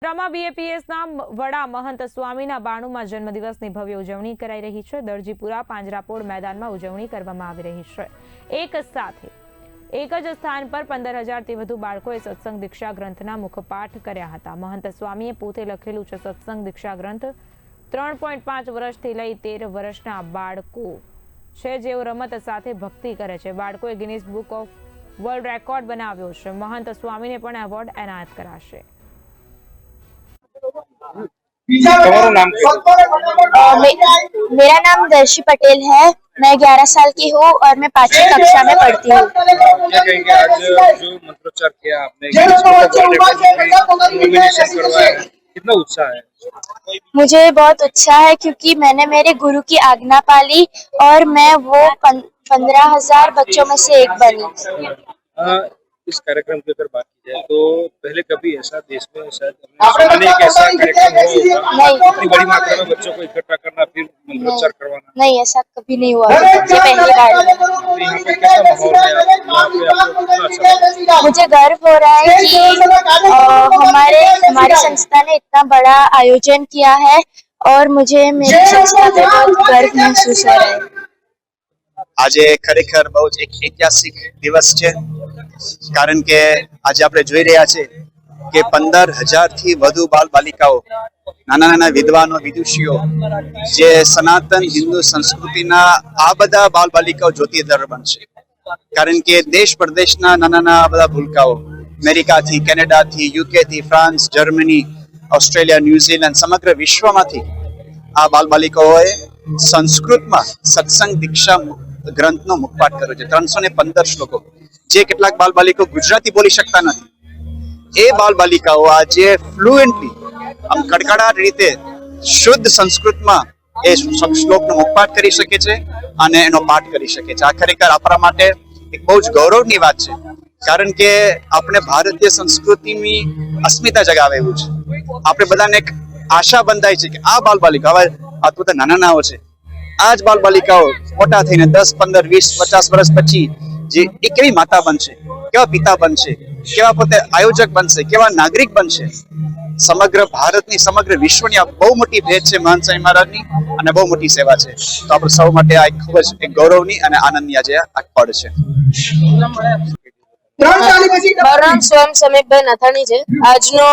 વડોદરામાં બીએપીએસના વડા મહંત સ્વામીના 92મા જન્મદિવસની ભવ્ય ઉજવણી કરાઈ રહી છે। દરજીપુરા પાંજરાપોળ મેદાનમાં ઉજવણી કરવામાં આવી રહી છે। એક સાથે એક જ સ્થાન પર 15,000થી વધુ બાળકોએ સત્સંગ દીક્ષા ગ્રંથના મુખપાઠ કર્યા હતા। મહંત સ્વામીએ પોતે લખેલું છે સત્સંગ દીક્ષા ગ્રંથ 3.5 વર્ષથી લઈ 13 વર્ષના બાળકો છે જેઓ રમત સાથે ભક્તિ કરે છે। બાળકોએ Guinness book of world record બનાવ્યો છે। મહંત સ્વામીને પણ એવોર્ડ એનાયત કરાશે। मेरा नाम दर्शी पटेल है। मैं 11 साल की हूँ और मैं 5वीं कक्षा में पढ़ती हूँ। क्या कहेंगे आज जो मंत्रोच्चार किया आपने, कितना उत्साह है? मुझे बहुत उत्साह है क्योंकि मैंने मेरे गुरु की आज्ञा पाली और मैं वो 15,000 बच्चों में से एक बनी। इस कार्यक्रम की अगर बात की जाए तो पहले कभी ऐसा देश में शायद एक ऐसा कार्यक्रम हो इतनी बड़ी मात्रा में बच्चों को इकट्ठा करना फिर मंत्रोच्चार करवाना, नहीं ऐसा कभी नहीं हुआ। ये पहली बार है। यहाँ पे कैसा माहौल है? यहाँ पे आपको कितना अच्छा लगा? मुझे गर्व हो रहा है कि हमारी संस्था ने इतना बड़ा आयोजन किया है और मुझे मेरी संस्था पे बहुत गर्व महसूस हो रहा है। આજે ખરેખર બહુ જ એક ઐતિહાસિક દિવસ છે, કારણ કે આજે આપણે જોઈ રહ્યા છે કે 15,000થી વધુ બાલ બાલિકાઓ, નાના નાના વિદ્વાનો, વિદુષીઓ જે સનાતન હિન્દુ સંસ્કૃતિના આ બધા બાલ બાલિકાઓ જ્યોતિર્ધર બનશે, કારણ કે દેશ પરદેશના નાના નાના બધા ભૂલકાઓ અમેરિકાથી, કેનેડાથી, યુકેથી, ફ્રાન્સ, જર્મની, ઓસ્ટ્રેલિયા, ન્યુઝીલેન્ડ, સમગ્ર વિશ્વમાંથી આ બાલ બાલિકાઓએ સંસ્કૃતમાં સત્સંગ દીક્ષા ગ્રંથનો મુખપાઠ કર્યો છે। 315 શ્લોકો, જે કેટલાક બાલ બાલિકાઓ ગુજરાતી બોલી શકતા નથી, એ બાલ બાલિકાઓ આજે ફ્લુએન્ટલી આમ કડકડાટ રીતે શુદ્ધ સંસ્કૃતમાં એ શ્લોકનો મુખપાઠ કરી શકે છે અને એનો પાઠ કરી શકે છે। આ ખરેખર આપણા માટે એક બહુ જ ગૌરવની વાત છે, કારણ કે આપણે ભારતીય સંસ્કૃતિની અસ્મિતા જગાવે એવું છે। આપણે બધાને એક આશા બંધાય છે કે આ બાલ બાલિકા, હવે આ તો નાના નાનાઓ છે, આ જ બાલ બાલિકાઓ મોટા થઈને 10, 15, 20, 50 વર્ષ પછી જે એક કેવી માતા બનશે, કેવા પિતા બનશે, કેવા પોતે આયોજક બનશે, કેવા નાગરિક બનશે। સમગ્ર ભારતની, સમગ્ર વિશ્વની આ બહુ મોટી ભેટ છે મહંત સ્વામી મહારાજની અને બહુ મોટી સેવા છે। તો આપણે સૌ માટે આ ખૂબ જ એક ગૌરવની અને આનંદની આજે આ પળ છે। મારું નામ સ્વયં સમીપભાઈ નથાણી છે। આજનો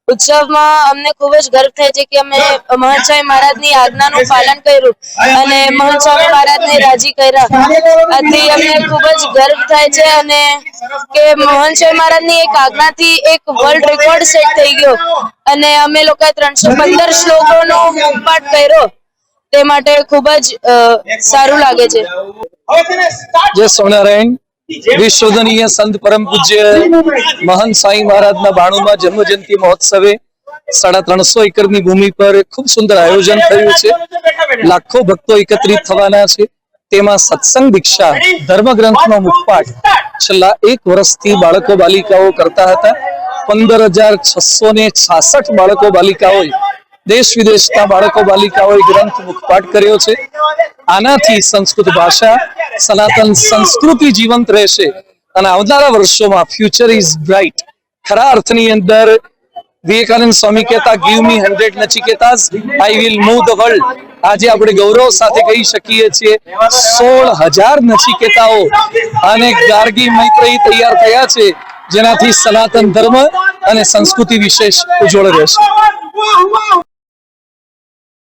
ઉત્સવમાં અમને ખૂબ જ ગર્વ થાય છે કે અમે મહંત સ્વામી મહારાજની આજ્ઞાનું પાલન કર્યું અને મહંત સ્વામી મહારાજને રાજી કર્યા। આથી અમને ખૂબ જ ગર્વ થાય છે અને કે મહંત સ્વામી મહારાજની એક આજ્ઞાથી એક વર્લ્ડ રેકોર્ડ સેટ થઈ ગયો અને અમે લોકોએ 315 શ્લોકોનો પાઠ કર્યો, તે માટે ખૂબ જ સારું લાગે છે। जय स्वामीनारायण। विश्वदनीय संत परम पूज्य महंत स्वामी महाराजना 92मा जन्म जयंती महोत्सवे 350 एकरनी भूमि पर खूब सुंदर आयोजन थयुं छे। लाखों भक्तो एकत्रित थवाना छे। तेमां सत्संग दीक्षा धर्म ग्रंथनो मुखपाठ छेल्ला 1 वर्षथी बाळको बालिकाओ करता हता। 15,666 बाळको बालिकाओए देश विदेशना बाळको बालिकाओए ग्रंथ मुखपाठ कर्यो छे। आनाथी संस्कृत भाषा, सनातन संस्कृति जीवंत रहेशे અને આવનારા વર્ષોમાં ફ્યુચર ઇઝ બ્રાઇટ। ખરા અર્થની અંદર વિવેકાનંદ સ્વામી કહેતા give me 100 Nachiketas, I will move the world. આજે આપણે ગૌરવ સાથે કહી શકીએ છીએ 16,000 નચિકેતાઓ અને ગાર્ગી મૈત્રેયી તૈયાર થયા છે, જેનાથી સનાતન ધર્મ અને સંસ્કૃતિ વિશેષ ઉજ્જવળ રહેશે।